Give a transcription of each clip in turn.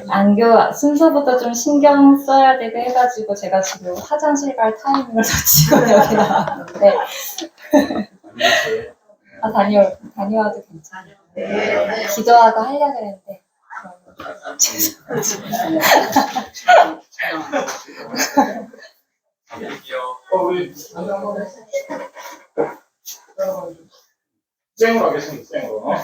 안교 순서부터 좀 신경 써야 되고 해가지고 제가 지금 화장실 갈 타이밍을 놓치고 여기 나왔는데 다녀와도 괜찮아요. 기도하고 하려고 그랬는데 우리 쌩으로 하겠습니다. 쌩으로.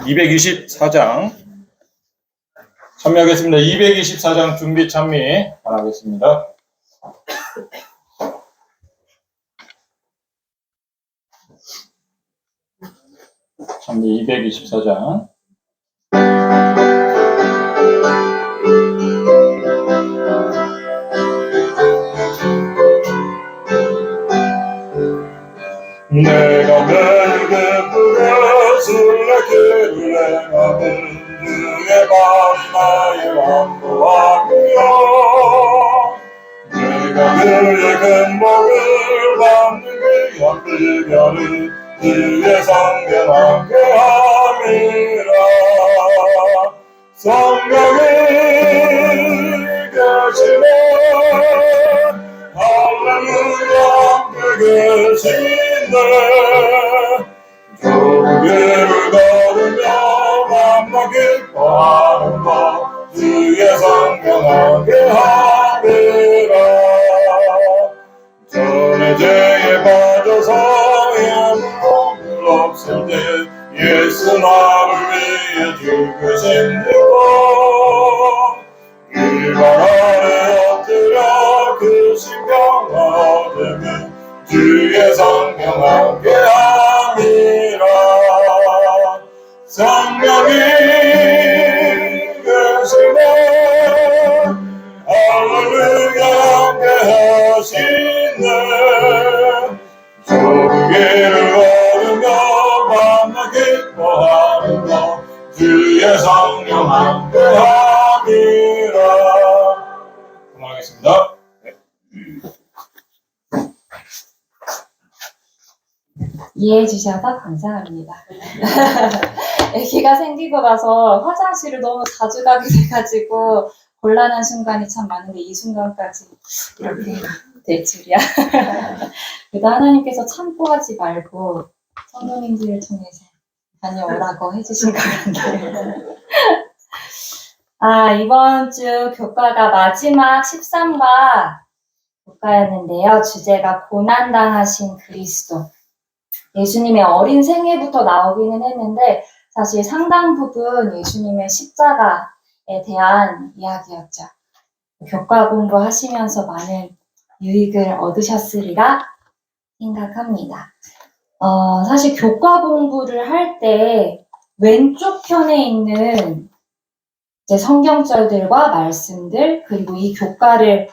224장 참여하겠습니다. 224장 준비 참미 바라겠습니다. 참미 224장. 내가 내게 부려 술래길을 행하는 주의 발이 나의 왕도하며 내가 그의 근복을 받는 귀한 비결을 주의 성령 함께 함이라. 성령이 계시네 할렐루야 함께 계시네. 좋은 길을 걸으며 만나 기뻐하는 것 주의 성령 함께 함이라. 전에 죄에 빠져서 영혼을 없을 때 예수 나를 위해 죽으십니다. 일반 아래 엎드려 그 신병 얻으면 주의 성령 함께 함이라. 성령이 계시네 할렐루야 함께 하시네. 좋은 길을 걸으며 만나 기뻐하는 것 주의 성령 함께 함이라. 그만하겠습니다. 이해해 주셔서 감사합니다. 아기가 생기고 나서 화장실을 너무 자주 가게 돼가지고 곤란한 순간이 참 많은데 이 순간까지 이렇게 될 줄이야. 그래도 하나님께서 참고 하지 말고 성도님들을 통해서 다녀오라고 해주신 것 같네요. 이번 주 교과가 마지막 13과 교과였는데요. 주제가 고난당하신 그리스도. 예수님의 어린 생애부터 나오기는 했는데 사실 상당 부분 예수님의 십자가에 대한 이야기였죠. 교과 공부하시면서 많은 유익을 얻으셨으리라 생각합니다. 사실 교과 공부를 할 때 왼쪽 편에 있는 이제 성경절들과 말씀들 그리고 이 교과를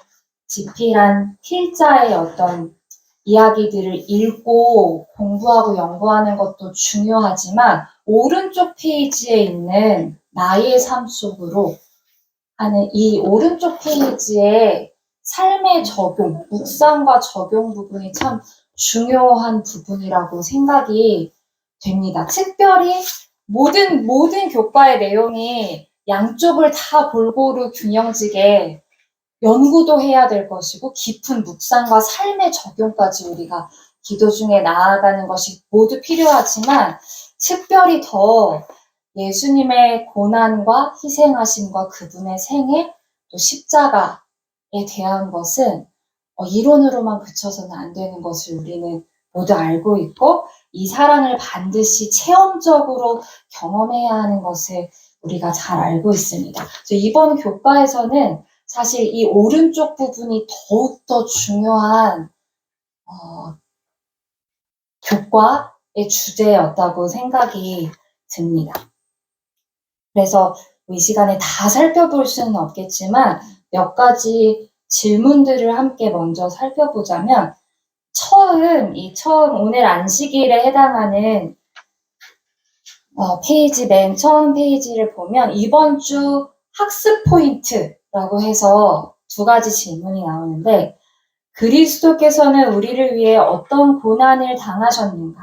집필한 필자의 어떤 이야기들을 읽고 공부하고 연구하는 것도 중요하지만 오른쪽 페이지에 있는 나의 삶 속으로 하는 이 오른쪽 페이지의 삶의 적용, 묵상과 적용 부분이 참 중요한 부분이라고 생각이 됩니다. 특별히 모든 교과의 내용이 양쪽을 다 골고루 균형지게 연구도 해야 될 것이고 깊은 묵상과 삶의 적용까지 우리가 기도 중에 나아가는 것이 모두 필요하지만 특별히 더 예수님의 고난과 희생하심과 그분의 생애 또 십자가에 대한 것은 이론으로만 그쳐서는 안 되는 것을 우리는 모두 알고 있고 이 사랑을 반드시 체험적으로 경험해야 하는 것을 우리가 잘 알고 있습니다. 그래서 이번 교과에서는 사실 이 오른쪽 부분이 더욱더 중요한 교과의 주제였다고 생각이 듭니다. 그래서 이 시간에 다 살펴볼 수는 없겠지만 몇 가지 질문들을 함께 먼저 살펴보자면 처음 오늘 안식일에 해당하는 페이지 맨 처음 페이지를 보면 이번 주 학습 포인트 라고 해서 두 가지 질문이 나오는데, 그리스도께서는 우리를 위해 어떤 고난을 당하셨는가?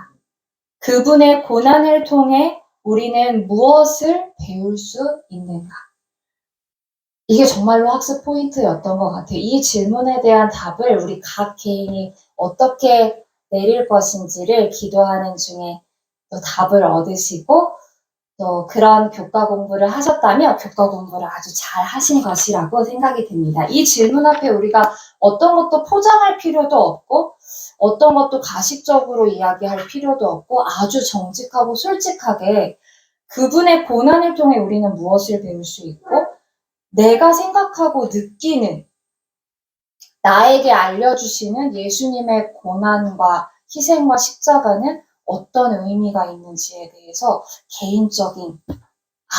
그분의 고난을 통해 우리는 무엇을 배울 수 있는가? 이게 정말로 학습 포인트였던 것 같아요. 이 질문에 대한 답을 우리 각 개인이 어떻게 내릴 것인지를 기도하는 중에 또 답을 얻으시고, 또 그런 교과 공부를 하셨다면 교과 공부를 아주 잘 하신 것이라고 생각이 듭니다. 이 질문 앞에 우리가 어떤 것도 포장할 필요도 없고 어떤 것도 가식적으로 이야기할 필요도 없고 아주 정직하고 솔직하게 그분의 고난을 통해 우리는 무엇을 배울 수 있고 내가 생각하고 느끼는 나에게 알려주시는 예수님의 고난과 희생과 십자가는 어떤 의미가 있는지에 대해서 개인적인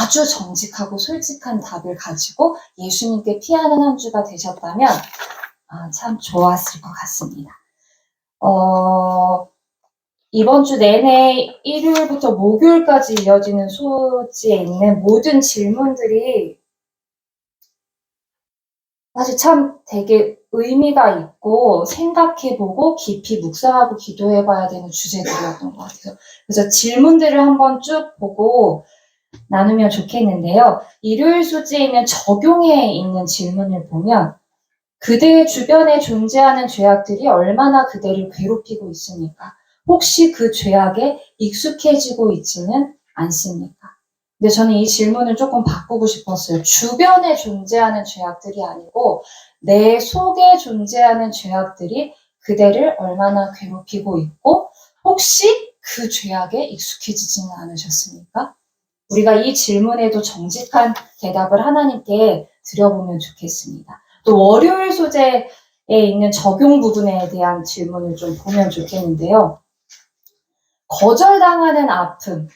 아주 정직하고 솔직한 답을 가지고 예수님께 피하는 한 주가 되셨다면 참 좋았을 것 같습니다. 이번 주 내내 일요일부터 목요일까지 이어지는 소지에 있는 모든 질문들이 사실 참 되게 의미가 있고 생각해보고 깊이 묵상하고 기도해봐야 되는 주제들이었던 것 같아요. 그래서 질문들을 한번 쭉 보고 나누면 좋겠는데요. 일요일 소지에 있는 적용에 있는 질문을 보면 그대의 주변에 존재하는 죄악들이 얼마나 그대를 괴롭히고 있습니까? 혹시 그 죄악에 익숙해지고 있지는 않습니까? 근데 저는 이 질문을 조금 바꾸고 싶었어요. 주변에 존재하는 죄악들이 아니고 내 속에 존재하는 죄악들이 그대를 얼마나 괴롭히고 있고 혹시 그 죄악에 익숙해지지는 않으셨습니까? 우리가 이 질문에도 정직한 대답을 하나님께 드려보면 좋겠습니다. 또 월요일 소재에 있는 적용 부분에 대한 질문을 좀 보면 좋겠는데요. 거절당하는 아픔,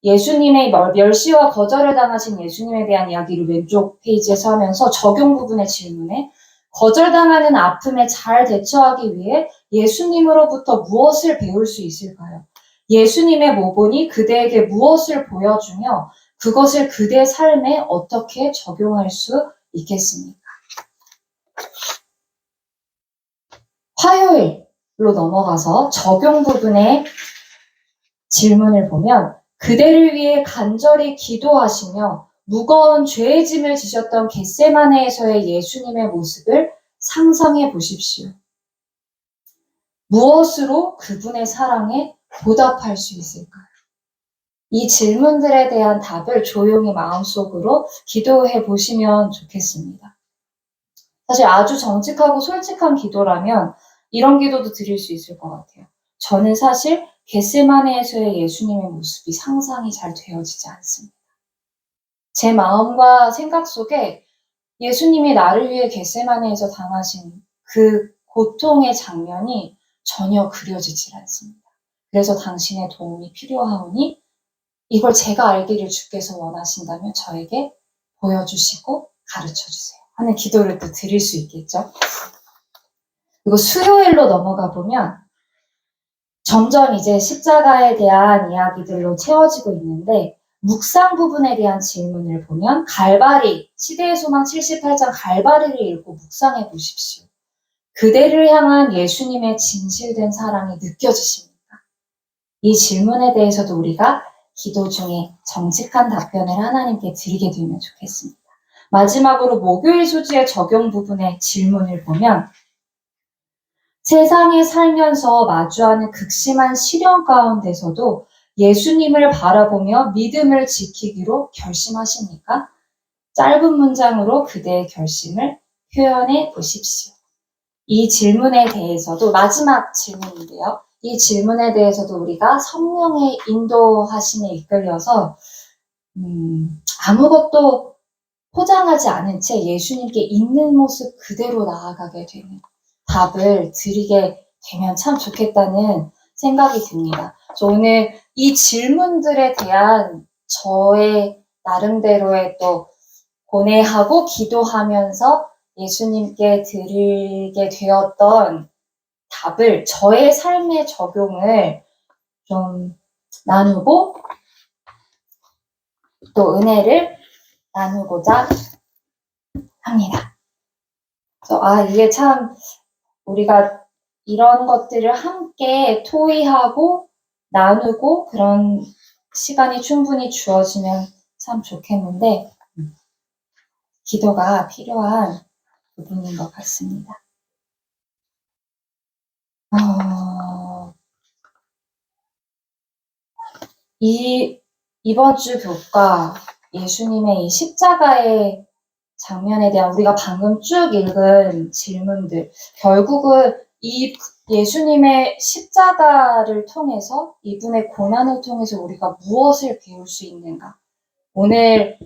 예수님의 멸시와 거절을 당하신 예수님에 대한 이야기를 왼쪽 페이지에서 하면서 적용 부분의 질문에 거절당하는 아픔에 잘 대처하기 위해 예수님으로부터 무엇을 배울 수 있을까요? 예수님의 모본이 그대에게 무엇을 보여주며 그것을 그대 삶에 어떻게 적용할 수 있겠습니까? 화요일로 넘어가서 적용 부분의 질문을 보면 그대를 위해 간절히 기도하시며 무거운 죄의 짐을 지셨던 겟세마네에서의 예수님의 모습을 상상해 보십시오. 무엇으로 그분의 사랑에 보답할 수 있을까요? 이 질문들에 대한 답을 조용히 마음속으로 기도해 보시면 좋겠습니다. 사실 아주 정직하고 솔직한 기도라면 이런 기도도 드릴 수 있을 것 같아요. 저는 사실 겟세마네에서의 예수님의 모습이 상상이 잘 되어지지 않습니다. 제 마음과 생각 속에 예수님이 나를 위해 겟세마네에서 당하신 그 고통의 장면이 전혀 그려지질 않습니다. 그래서 당신의 도움이 필요하오니 이걸 제가 알기를 주께서 원하신다면 저에게 보여주시고 가르쳐주세요 하는 기도를 또 드릴 수 있겠죠. 그리고 수요일로 넘어가 보면 점점 이제 십자가에 대한 이야기들로 채워지고 있는데 묵상 부분에 대한 질문을 보면 갈바리, 시대의 소망 78장 갈바리를 읽고 묵상해 보십시오. 그대를 향한 예수님의 진실된 사랑이 느껴지십니까? 이 질문에 대해서도 우리가 기도 중에 정직한 답변을 하나님께 드리게 되면 좋겠습니다. 마지막으로 목요일 소지의 적용 부분의 질문을 보면 세상에 살면서 마주하는 극심한 시련 가운데서도 예수님을 바라보며 믿음을 지키기로 결심하십니까? 짧은 문장으로 그대의 결심을 표현해 보십시오. 이 질문에 대해서도 마지막 질문인데요. 이 질문에 대해서도 우리가 성령의 인도하심에 이끌려서 아무것도 포장하지 않은 채 예수님께 있는 모습 그대로 나아가게 되는 답을 드리게 되면 참 좋겠다는 생각이 듭니다. 그래서 오늘 이 질문들에 대한 저의 나름대로의 또 고뇌하고 기도하면서 예수님께 드리게 되었던 답을 저의 삶에 적용을 좀 나누고 또 은혜를 나누고자 합니다. 그래서 이게 참 우리가 이런 것들을 함께 토의하고 나누고 그런 시간이 충분히 주어지면 참 좋겠는데 기도가 필요한 부분인 것 같습니다. 이번 주 교과 예수님의 이 십자가의 장면에 대한 우리가 방금 쭉 읽은 질문들, 결국은 이 예수님의 십자가를 통해서 이분의 고난을 통해서 우리가 무엇을 배울 수 있는가? 오늘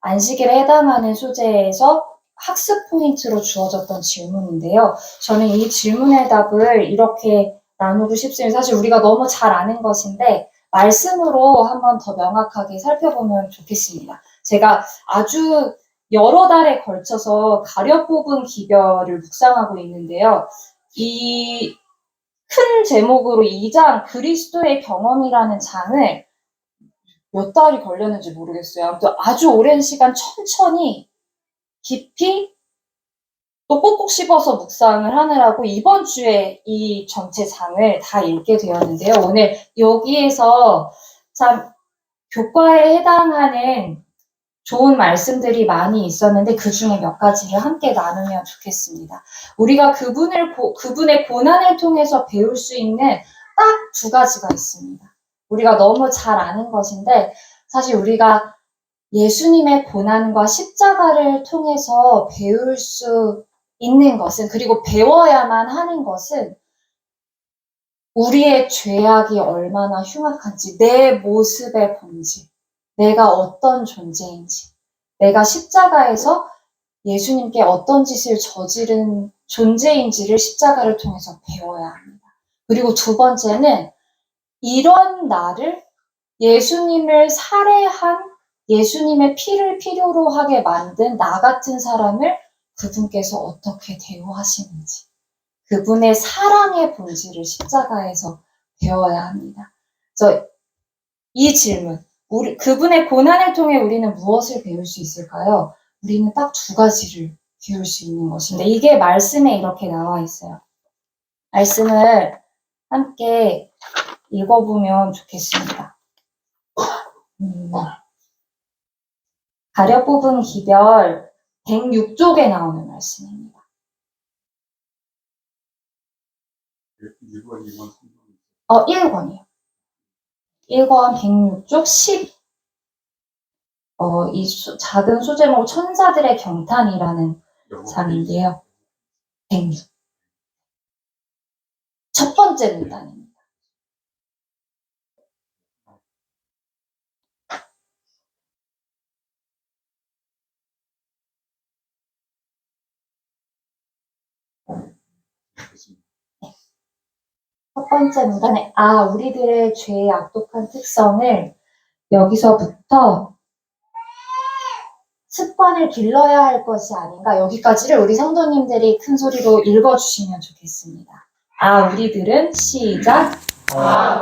안식일에 해당하는 소재에서 학습 포인트로 주어졌던 질문인데요. 저는 이 질문의 답을 이렇게 나누고 싶습니다. 사실 우리가 너무 잘 아는 것인데 말씀으로 한번 더 명확하게 살펴보면 좋겠습니다. 제가 아주 여러 달에 걸쳐서 가려 뽑은 기별을 묵상하고 있는데요. 이 큰 제목으로 2장 그리스도의 경험이라는 장을 몇 달이 걸렸는지 모르겠어요. 아무튼 아주 오랜 시간 천천히 깊이 또 꼭꼭 씹어서 묵상을 하느라고 이번 주에 이 전체 장을 다 읽게 되었는데요. 오늘 여기에서 참 교과에 해당하는 좋은 말씀들이 많이 있었는데 그 중에 몇 가지를 함께 나누면 좋겠습니다. 우리가 그분의 고난을 통해서 배울 수 있는 딱 두 가지가 있습니다. 우리가 너무 잘 아는 것인데 사실 우리가 예수님의 고난과 십자가를 통해서 배울 수 있는 것은 그리고 배워야만 하는 것은 우리의 죄악이 얼마나 흉악한지, 내 모습의 본질, 내가 어떤 존재인지, 내가 십자가에서 예수님께 어떤 짓을 저지른 존재인지를 십자가를 통해서 배워야 합니다. 그리고 두 번째는 이런 나를 예수님을 살해한 예수님의 피를 필요로 하게 만든 나 같은 사람을 그분께서 어떻게 대우하시는지 그분의 사랑의 본질을 십자가에서 배워야 합니다. 그래서 이 질문, 그분의 고난을 통해 우리는 무엇을 배울 수 있을까요? 우리는 딱 두 가지를 배울 수 있는 것인데 이게 말씀에 이렇게 나와 있어요. 말씀을 함께 읽어보면 좋겠습니다. 가려 뽑은 기별 106쪽에 나오는 말씀입니다. 1권이요. 1권 106쪽 10. 이 작은 소제목 천사들의 경탄이라는 장인데요. 106. 첫 번째 문단입니다. 첫 번째 문단에 우리들의 죄의 악독한 특성을 여기서부터 습관을 길러야 할 것이 아닌가 여기까지를 우리 성도님들이 큰 소리로 읽어주시면 좋겠습니다. 우리들은 시작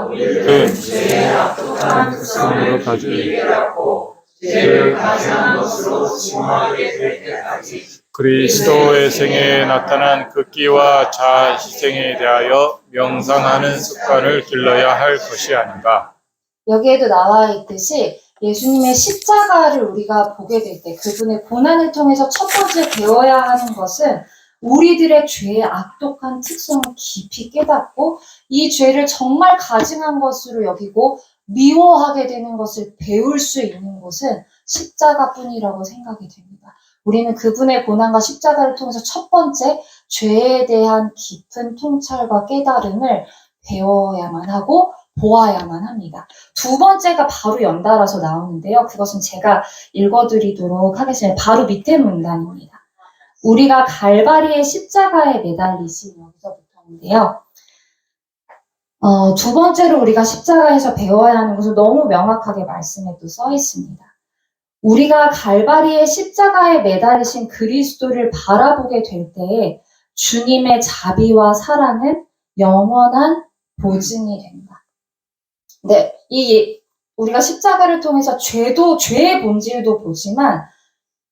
우리들은 죄의 악독한 특성을 가지고 죄를 가증한 것으로 증오하게 될 때까지 그리스도의 생애에 나타난 극기와 자아 희생에 대하여 명상하는 습관을 길러야 할 것이 아닌가. 여기에도 나와 있듯이 예수님의 십자가를 우리가 보게 될 때 그분의 고난을 통해서 첫 번째 배워야 하는 것은 우리들의 죄의 악독한 특성을 깊이 깨닫고 이 죄를 정말 가증한 것으로 여기고 미워하게 되는 것을 배울 수 있는 것은 십자가뿐이라고 생각이 됩니다. 우리는 그분의 고난과 십자가를 통해서 첫 번째 죄에 대한 깊은 통찰과 깨달음을 배워야만 하고 보아야만 합니다. 두 번째가 바로 연달아서 나오는데요. 그것은 제가 읽어드리도록 하겠습니다. 바로 밑에 문단입니다. 우리가 갈바리의 십자가에 매달리신 여기서부터인데요. 두 번째로 우리가 십자가에서 배워야 하는 것은 너무 명확하게 말씀에 또 써 있습니다. 우리가 갈바리의 십자가에 매달리신 그리스도를 바라보게 될 때에 주님의 자비와 사랑은 영원한 보증이 된다. 네, 우리가 십자가를 통해서 죄의 본질도 보지만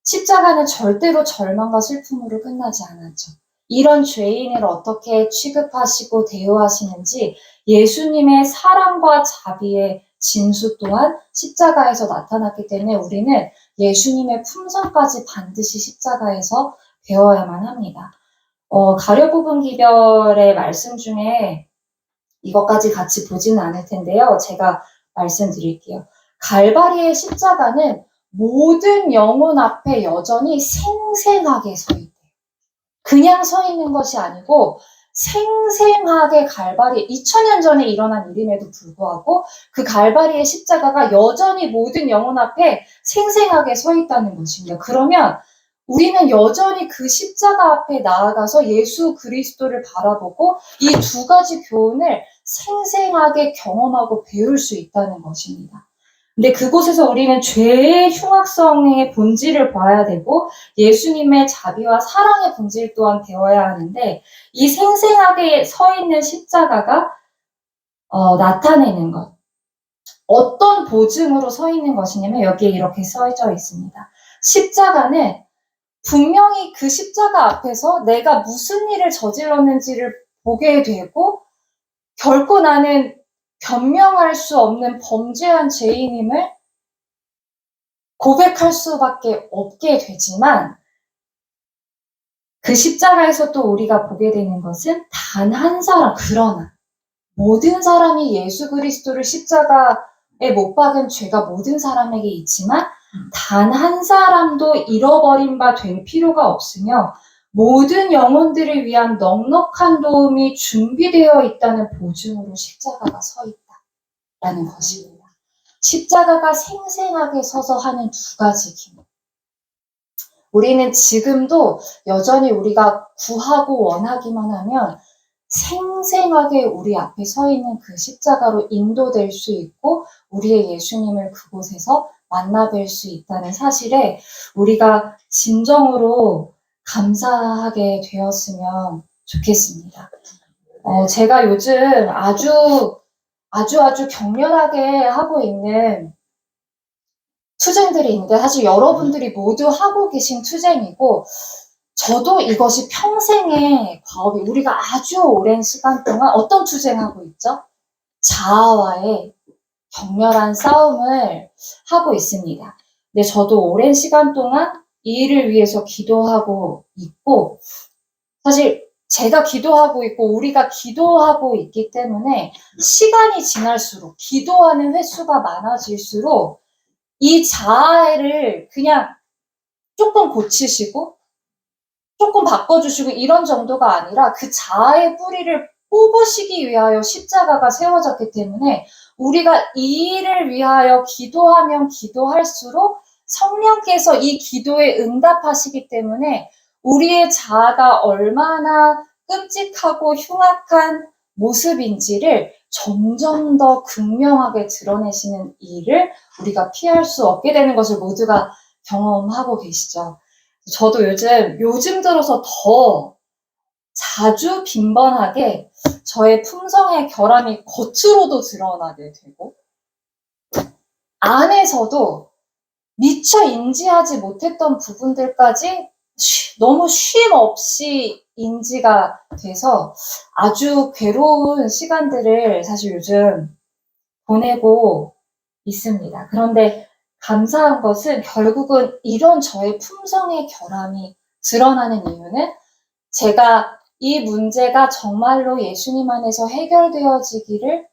십자가는 절대로 절망과 슬픔으로 끝나지 않았죠. 이런 죄인을 어떻게 취급하시고 대우하시는지 예수님의 사랑과 자비의 진수 또한 십자가에서 나타났기 때문에 우리는 예수님의 품성까지 반드시 십자가에서 배워야만 합니다. 가려부분 기별의 말씀 중에 이것까지 같이 보지는 않을 텐데요. 제가 말씀드릴게요. 갈바리의 십자가는 모든 영혼 앞에 여전히 생생하게 서 있대요. 그냥 서 있는 것이 아니고 생생하게 갈바리, 2000년 전에 일어난 일임에도 불구하고 그 갈바리의 십자가가 여전히 모든 영혼 앞에 생생하게 서 있다는 것입니다. 그러면 우리는 여전히 그 십자가 앞에 나아가서 예수 그리스도를 바라보고 이 두 가지 교훈을 생생하게 경험하고 배울 수 있다는 것입니다. 근데 그곳에서 우리는 죄의 흉악성의 본질을 봐야 되고 예수님의 자비와 사랑의 본질 또한 배워야 하는데 이 생생하게 서 있는 십자가가 나타내는 것. 어떤 보증으로 서 있는 것이냐면 여기에 이렇게 써져 있습니다. 십자가는 분명히 그 십자가 앞에서 내가 무슨 일을 저질렀는지를 보게 되고 결코 나는 변명할 수 없는 범죄한 죄인임을 고백할 수밖에 없게 되지만 그 십자가에서 또 우리가 보게 되는 것은 단 한 사람, 그러나 모든 사람이 예수 그리스도를 십자가에 못 박은 죄가 모든 사람에게 있지만 단 한 사람도 잃어버린 바 될 필요가 없으며 모든 영혼들을 위한 넉넉한 도움이 준비되어 있다는 보증으로 십자가가 서 있다라는 것입니다. 십자가가 생생하게 서서 하는 두 가지 기능. 우리는 지금도 여전히 우리가 구하고 원하기만 하면 생생하게 우리 앞에 서 있는 그 십자가로 인도될 수 있고 우리의 예수님을 그곳에서 만나뵐 수 있다는 사실에 우리가 진정으로 감사하게 되었으면 좋겠습니다. 제가 요즘 아주 격렬하게 하고 있는 투쟁들이 있는데 사실 여러분들이 모두 하고 계신 투쟁이고 저도 이것이 평생의 과업이 우리가 아주 오랜 시간 동안 어떤 투쟁하고 있죠? 자아와의 격렬한 싸움을 하고 있습니다. 근데 저도 오랜 시간 동안 이 일을 위해서 기도하고 있고 사실 제가 기도하고 있고 우리가 기도하고 있기 때문에 시간이 지날수록 기도하는 횟수가 많아질수록 이 자아를 그냥 조금 고치시고 조금 바꿔주시고 이런 정도가 아니라 그 자아의 뿌리를 뽑으시기 위하여 십자가가 세워졌기 때문에 우리가 이 일을 위하여 기도하면 기도할수록 성령께서 이 기도에 응답하시기 때문에 우리의 자아가 얼마나 끔찍하고 흉악한 모습인지를 점점 더 극명하게 드러내시는 일을 우리가 피할 수 없게 되는 것을 모두가 경험하고 계시죠. 저도 요즘 들어서 더 자주 빈번하게 저의 품성의 결함이 겉으로도 드러나게 되고 안에서도 미처 인지하지 못했던 부분들까지 너무 쉼 없이 인지가 돼서 아주 괴로운 시간들을 사실 요즘 보내고 있습니다. 그런데 감사한 것은 결국은 이런 저의 품성의 결함이 드러나는 이유는 제가 이 문제가 정말로 예수님 안에서 해결되어지기를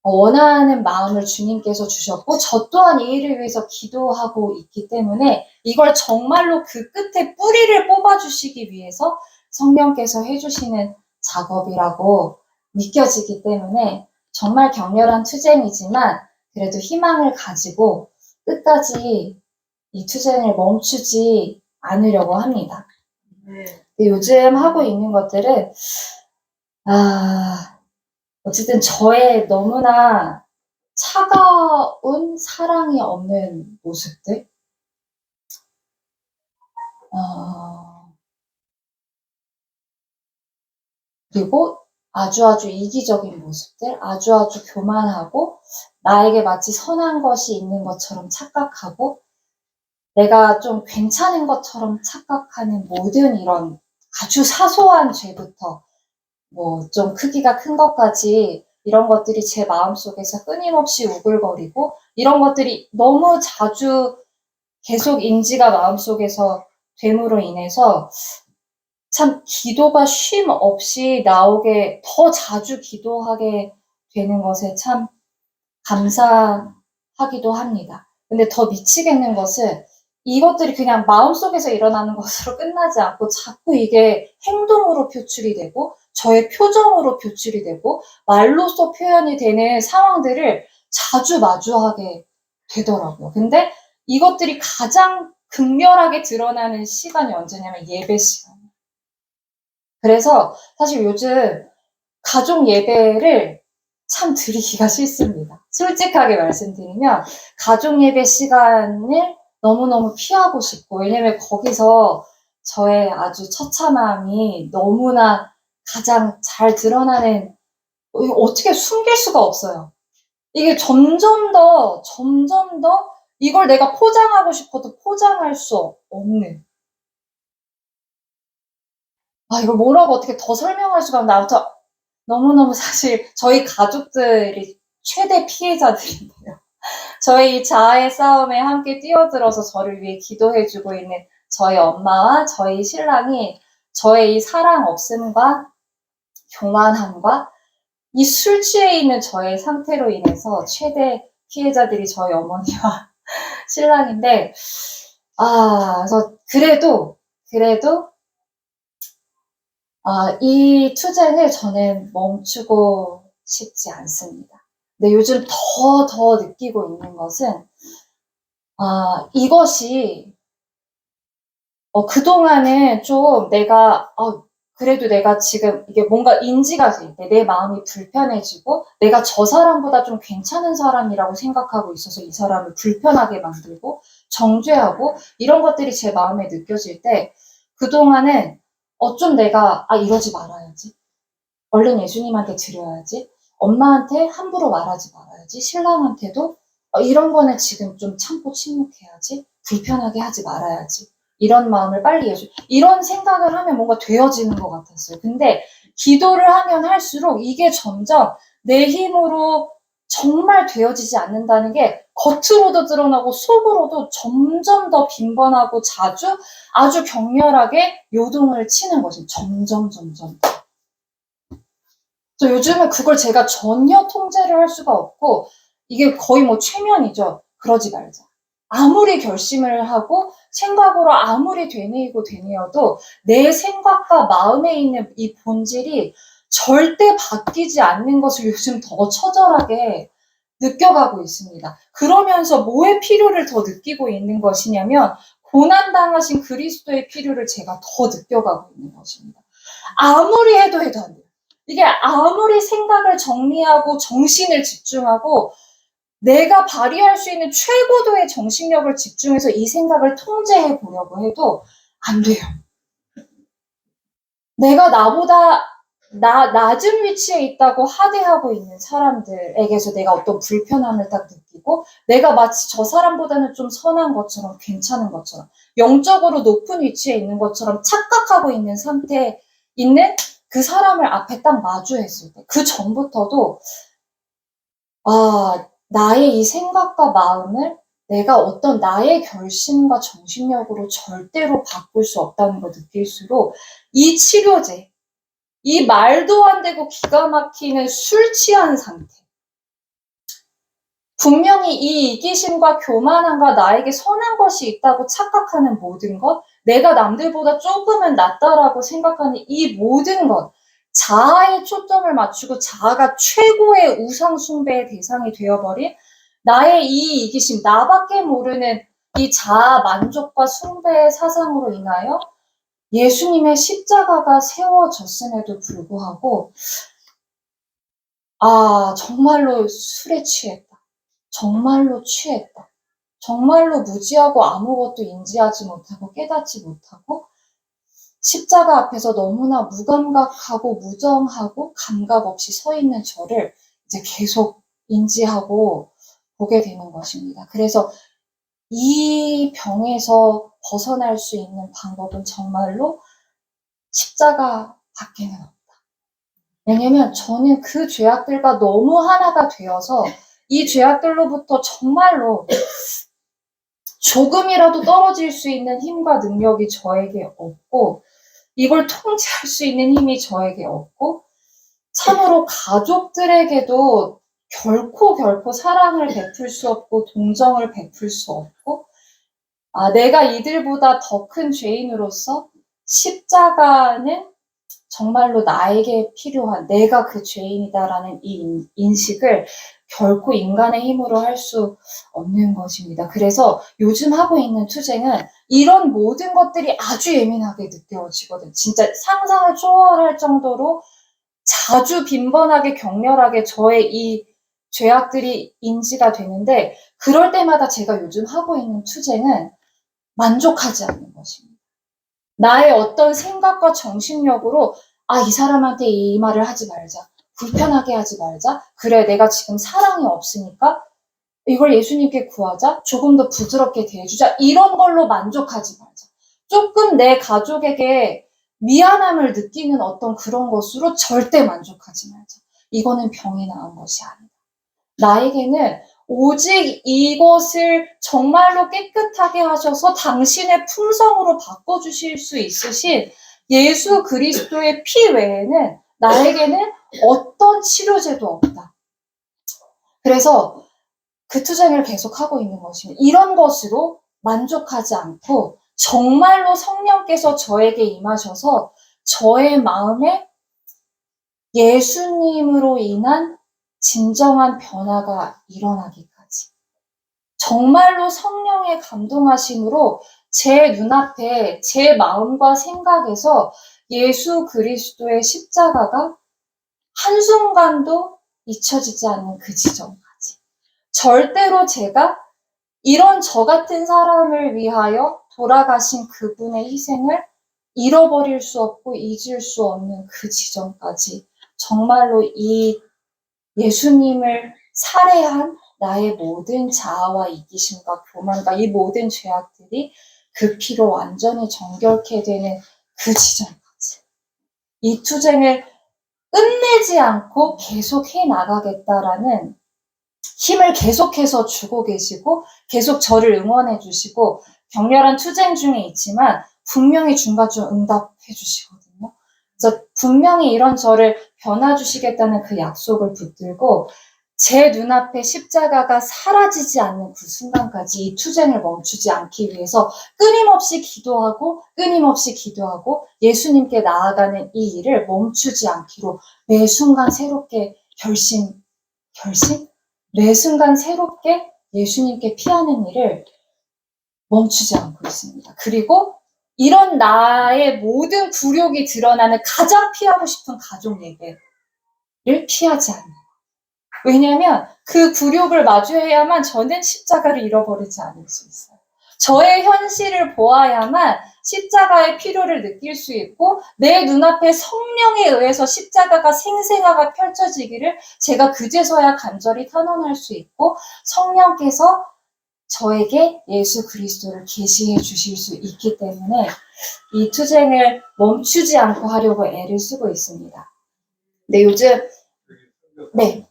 원하는 마음을 주님께서 주셨고 저 또한 이 일을 위해서 기도하고 있기 때문에 이걸 정말로 그 끝에 뿌리를 뽑아주시기 위해서 성령께서 해주시는 작업이라고 믿겨지기 때문에 정말 격렬한 투쟁이지만 그래도 희망을 가지고 끝까지 이 투쟁을 멈추지 않으려고 합니다. 근데 요즘 하고 있는 것들은 어쨌든 저의 너무나 차가운 사랑이 없는 모습들, 그리고 아주 이기적인 모습들, 아주 교만하고 나에게 마치 선한 것이 있는 것처럼 착각하고 내가 좀 괜찮은 것처럼 착각하는 모든 이런 아주 사소한 죄부터 뭐 좀 크기가 큰 것까지 이런 것들이 제 마음속에서 끊임없이 우글거리고 이런 것들이 너무 자주 계속 인지가 마음속에서 됨으로 인해서 참 기도가 쉼 없이 나오게 더 자주 기도하게 되는 것에 참 감사하기도 합니다. 근데 더 미치겠는 것은 이것들이 그냥 마음속에서 일어나는 것으로 끝나지 않고 자꾸 이게 행동으로 표출이 되고 저의 표정으로 표출이 되고 말로써 표현이 되는 상황들을 자주 마주하게 되더라고요. 근데 이것들이 가장 극렬하게 드러나는 시간이 언제냐면 예배 시간이에요. 그래서 사실 요즘 가족 예배를 참 드리기가 싫습니다. 솔직하게 말씀드리면 가족 예배 시간을 너무너무 피하고 싶고 왜냐면 거기서 저의 아주 처참함이 너무나 가장 잘 드러나는 이거 어떻게 숨길 수가 없어요. 이게 점점 더 이걸 내가 포장하고 싶어도 포장할 수 없는 이걸 뭐라고 어떻게 더 설명할 수가 없는데 아무튼 너무너무 사실 저희 가족들이 최대 피해자들인데요. 저희 자아의 싸움에 함께 뛰어들어서 저를 위해 기도해 주고 있는 저희 엄마와 저희 신랑이 저의 이 사랑 없음과 교만함과 이 술 취해 있는 저의 상태로 인해서 최대 피해자들이 저희 어머니와 신랑인데 그래서 그래도 이 투쟁을 저는 멈추고 싶지 않습니다. 근데 요즘 더 느끼고 있는 것은, 이것이, 그동안은 좀 그래도 내가 지금 이게 뭔가 인지가 될 때 내 마음이 불편해지고 내가 저 사람보다 좀 괜찮은 사람이라고 생각하고 있어서 이 사람을 불편하게 만들고 정죄하고 이런 것들이 제 마음에 느껴질 때 그동안은 좀 내가 이러지 말아야지. 얼른 예수님한테 드려야지. 엄마한테 함부로 말하지 말아야지. 신랑한테도 이런 거는 지금 좀 참고 침묵해야지. 불편하게 하지 말아야지. 이런 마음을 빨리 이런 생각을 하면 뭔가 되어지는 것 같았어요. 근데 기도를 하면 할수록 이게 점점 내 힘으로 정말 되어지지 않는다는 게 겉으로도 드러나고 속으로도 점점 더 빈번하고 자주 아주 격렬하게 요동을 치는 거죠. 점점. 그래서 요즘은 그걸 제가 전혀 통제를 할 수가 없고 이게 거의 뭐 최면이죠. 그러지 말자. 아무리 결심을 하고 생각으로 아무리 되뇌어도 내 생각과 마음에 있는 이 본질이 절대 바뀌지 않는 것을 요즘 더 처절하게 느껴가고 있습니다. 그러면서 뭐의 필요를 더 느끼고 있는 것이냐면 고난당하신 그리스도의 필요를 제가 더 느껴가고 있는 것입니다. 아무리 해도 안 돼요. 이게 아무리 생각을 정리하고 정신을 집중하고 내가 발휘할 수 있는 최고도의 정신력을 집중해서 이 생각을 통제해 보려고 해도 안 돼요. 내가 나보다 낮은 위치에 있다고 하대하고 있는 사람들에게서 내가 어떤 불편함을 딱 느끼고 내가 마치 저 사람보다는 좀 선한 것처럼 괜찮은 것처럼 영적으로 높은 위치에 있는 것처럼 착각하고 있는 상태에 있는 그 사람을 앞에 딱 마주했을 때 그 전부터도 나의 이 생각과 마음을 내가 어떤 나의 결심과 정신력으로 절대로 바꿀 수 없다는 걸 느낄수록 이 치료제, 이 말도 안 되고 기가 막히는 술 취한 상태, 분명히 이 이기심과 교만함과 나에게 선한 것이 있다고 착각하는 모든 것, 내가 남들보다 조금은 낫다라고 생각하는 이 모든 것, 자아에 초점을 맞추고 자아가 최고의 우상 숭배의 대상이 되어버린 나의 이 이기심, 나밖에 모르는 이 자아 만족과 숭배의 사상으로 인하여 예수님의 십자가가 세워졌음에도 불구하고 정말로 술에 취했다. 정말로 취했다. 정말로 무지하고 아무것도 인지하지 못하고 깨닫지 못하고 십자가 앞에서 너무나 무감각하고 무정하고 감각 없이 서 있는 저를 이제 계속 인지하고 보게 되는 것입니다. 그래서 이 병에서 벗어날 수 있는 방법은 정말로 십자가밖에는 없다. 왜냐면 저는 그 죄악들과 너무 하나가 되어서 이 죄악들로부터 정말로 조금이라도 떨어질 수 있는 힘과 능력이 저에게 없고, 이걸 통제할 수 있는 힘이 저에게 없고, 참으로 가족들에게도 결코 사랑을 베풀 수 없고 동정을 베풀 수 없고, 내가 이들보다 더 큰 죄인으로서 십자가는 정말로 나에게 필요한, 내가 그 죄인이다라는 이 인식을 결코 인간의 힘으로 할 수 없는 것입니다. 그래서 요즘 하고 있는 투쟁은 이런 모든 것들이 아주 예민하게 느껴지거든. 진짜 상상을 초월할 정도로 자주 빈번하게 격렬하게 저의 이 죄악들이 인지가 되는데, 그럴 때마다 제가 요즘 하고 있는 투쟁은 만족하지 않는 것입니다. 나의 어떤 생각과 정신력으로 이 사람한테 이 말을 하지 말자. 불편하게 하지 말자. 그래, 내가 지금 사랑이 없으니까 이걸 예수님께 구하자. 조금 더 부드럽게 대해주자. 이런 걸로 만족하지 말자. 조금 내 가족에게 미안함을 느끼는 어떤 그런 것으로 절대 만족하지 말자. 이거는 병이 나은 것이 아니다. 나에게는 오직 이것을 정말로 깨끗하게 하셔서 당신의 품성으로 바꿔주실 수 있으신 예수 그리스도의 피 외에는 나에게는 어떤 치료제도 없다. 그래서 그 투쟁을 계속하고 있는 것입니다. 이런 것으로 만족하지 않고 정말로 성령께서 저에게 임하셔서 저의 마음에 예수님으로 인한 진정한 변화가 일어나기까지, 정말로 성령의 감동하심으로 제 눈앞에 제 마음과 생각에서 예수 그리스도의 십자가가 한순간도 잊혀지지 않는 그 지점까지, 절대로 제가 이런 저 같은 사람을 위하여 돌아가신 그분의 희생을 잃어버릴 수 없고 잊을 수 없는 그 지점까지 정말로 이 예수님을 살해한 나의 모든 자아와 이기심과 교만과 이 모든 죄악들이 그 피로 완전히 정결케 되는 그 지점까지, 이 투쟁을 끝내지 않고 계속해 나가겠다라는 힘을 계속해서 주고 계시고 계속 저를 응원해 주시고 격렬한 투쟁 중에 있지만 분명히 중간중 응답해 주시거든요. 그래서 분명히 이런 저를 변화 주시겠다는 그 약속을 붙들고 제 눈앞에 십자가가 사라지지 않는 그 순간까지 이 투쟁을 멈추지 않기 위해서 끊임없이 기도하고 예수님께 나아가는 이 일을 멈추지 않기로 매 순간 새롭게 결심? 매 순간 새롭게 예수님께 피하는 일을 멈추지 않고 있습니다. 그리고 이런 나의 모든 굴욕이 드러나는 가장 피하고 싶은 가족 예배를 피하지 않는 거예요. 왜냐하면 그 굴욕을 마주해야만 저는 십자가를 잃어버리지 않을 수 있어요. 저의 현실을 보아야만 십자가의 필요를 느낄 수 있고 내 눈앞에 성령에 의해서 십자가가 생생하게 펼쳐지기를 제가 그제서야 간절히 탄원할 수 있고 성령께서 저에게 예수 그리스도를 계시해 주실 수 있기 때문에 이 투쟁을 멈추지 않고 하려고 애를 쓰고 있습니다. 근데 요즘 네.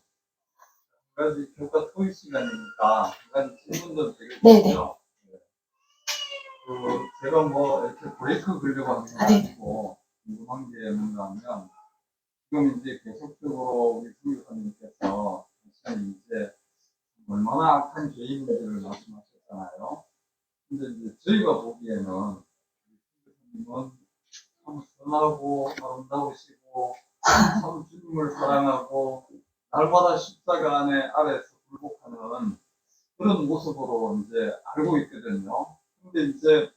한 가지 교과 토익 시간이니까 한 가지 질문도 되겠군요. 네네. 제가 뭐 이렇게 브레이크 걸려고 하는 게 아니고 궁금한 게 뭔가 하면 지금 이제 계속적으로 우리 주교사님께서 이제 얼마나 악한 죄인들을 말씀하셨잖아요. 근데 이제 저희가 보기에는 주교사님은 참 선하고 아름다우시고 참 주님을 사랑하고 날마다 십자가 아래서 굴복하는 그런 모습으로 이제 알고 있거든요. 근데 이제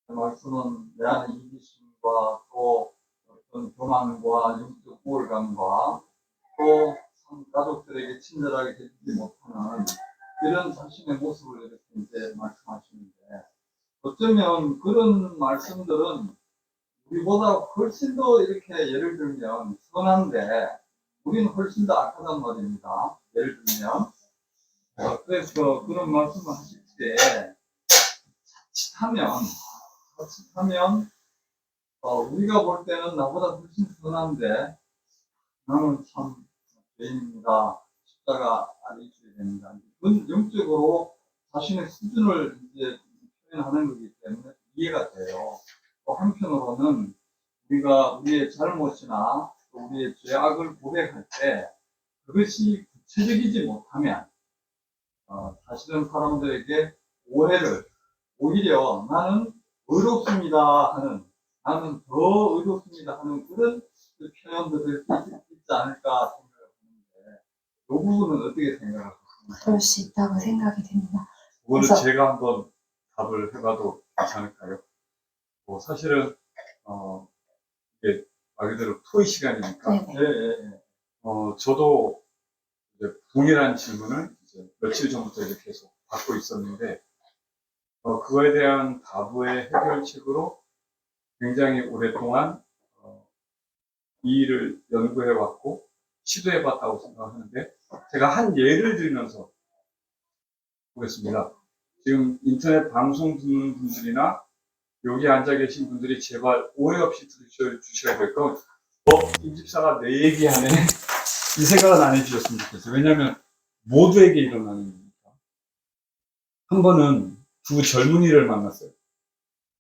말씀은 내 안의 이기심과 또 어떤 교만과 영적 우월감과 또 가족들에게 친절하게 해주지 못하는 이런 자신의 모습을 이렇게 이제 말씀하시는데 어쩌면 그런 말씀들은 우리보다 훨씬 더 이렇게 예를 들면 선한데 우리는 훨씬 더 악하단 말입니다. 예를 들면 그래서 그런 말씀을 하실 시대에 자칫하면 우리가 볼 때는 나보다 훨씬 선한데 나는 참 죄인입니다. 십자가 안에 있어야 됩니다. 그건 영적으로 자신의 수준을 이제 표현하는 거기 때문에 이해가 돼요. 또 한편으로는 우리가 우리의 잘못이나 또 우리의 죄악을 고백할 때 그것이 구체적이지 못하면 사실은 사람들에게 오해를 오히려 나는 의롭습니다 하는 나는 더 의롭습니다 하는 그런 표현들을 있지 않을까 생각하는데 이 부분은 어떻게 생각하십니까? 그럴 수 있다고 생각이 됩니다. 그거는 그래서- 제가 한번 답을 해봐도 괜찮을까요? 사실은 이게 말 그대로 토의 시간이니까 네네. 예. 저도 이제 동일한 질문을 이제 며칠 전부터 이렇게 계속 받고 있었는데 그거에 대한 답의 해결책으로 굉장히 오랫동안 이 일을 연구해 왔고 시도해 봤다고 생각하는데 제가 한 예를 들면서 보겠습니다. 지금 인터넷 방송 듣는 분들이나 여기 앉아 계신 분들이 제발 오해 없이 들으셔야 될 건 임 집사가 내 얘기하네 이 생각은 안 해주셨으면 좋겠어요. 왜냐하면 모두에게 일어나는 일이니까. 한 번은 두 젊은이를 만났어요.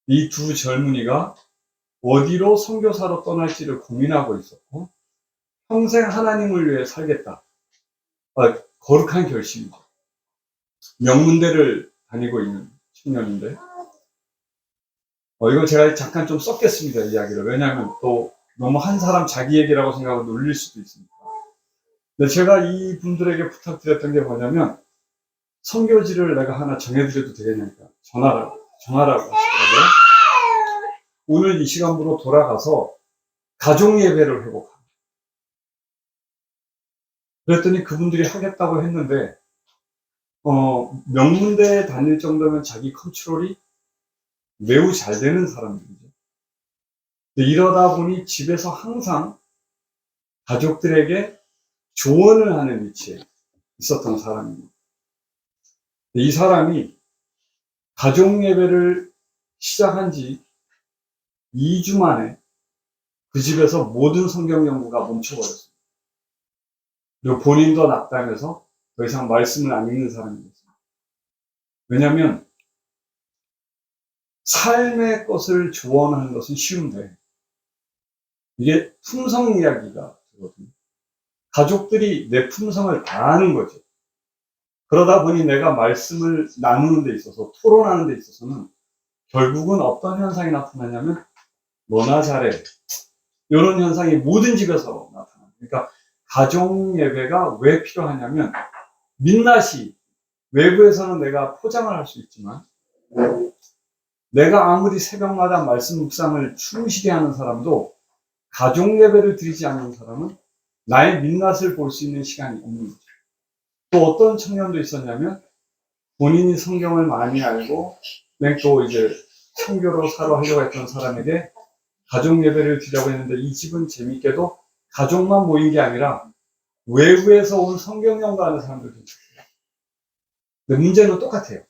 이 두 젊은이가 어디로 선교사로 떠날지를 고민하고 있었고 평생 하나님을 위해 살겠다. 거룩한 결심이죠. 명문대를 다니고 있는 청년인데 이거 제가 잠깐 좀 섞겠습니다, 이야기를. 왜냐하면 또 너무 한 사람 자기 얘기라고 생각하고 놀릴 수도 있으니까. 근데 제가 이 분들에게 부탁드렸던 게 뭐냐면 선교지를 내가 하나 정해드려도 되겠냐니까 전화라고 하시더라고요. 오늘 이 시간부로 돌아가서 가족 예배를 회복합니다. 그랬더니 그분들이 하겠다고 했는데 명문대에 다닐 정도면 자기 컨트롤이 매우 잘 되는 사람들이죠. 이러다 보니 집에서 항상 가족들에게 조언을 하는 위치에 있었던 사람입니다. 이 사람이 가족 예배를 시작한 지 2주 만에 그 집에서 모든 성경 연구가 멈춰버렸습니다. 그리고 본인도 낙담해서 더 이상 말씀을 안 읽는 사람이었습니다. 왜냐하면 삶의 것을 조언하는 것은 쉬운데 이게 품성 이야기가 되거든요. 가족들이 내 품성을 다 아는 거죠. 그러다 보니 내가 말씀을 나누는 데 있어서 토론하는 데 있어서는 결국은 어떤 현상이 나타나냐면 너나 잘해 이런 현상이 모든 집에서 나타납니다. 그러니까 가족 예배가 왜 필요하냐면 민낯이 외부에서는 내가 포장을 할 수 있지만 내가 아무리 새벽마다 말씀 묵상을 충실히 하는 사람도 가족 예배를 드리지 않는 사람은 나의 민낯을 볼 수 있는 시간이 없는 거죠. 또 어떤 청년도 있었냐면 본인이 성경을 많이 알고 또 이제 청교로 살아 하려고 했던 사람에게 가족 예배를 드리려고 했는데 이 집은 재밌게도 가족만 모인 게 아니라 외부에서 온 성경 연구하는 사람들도 있었어요. 근데 문제는 똑같아요.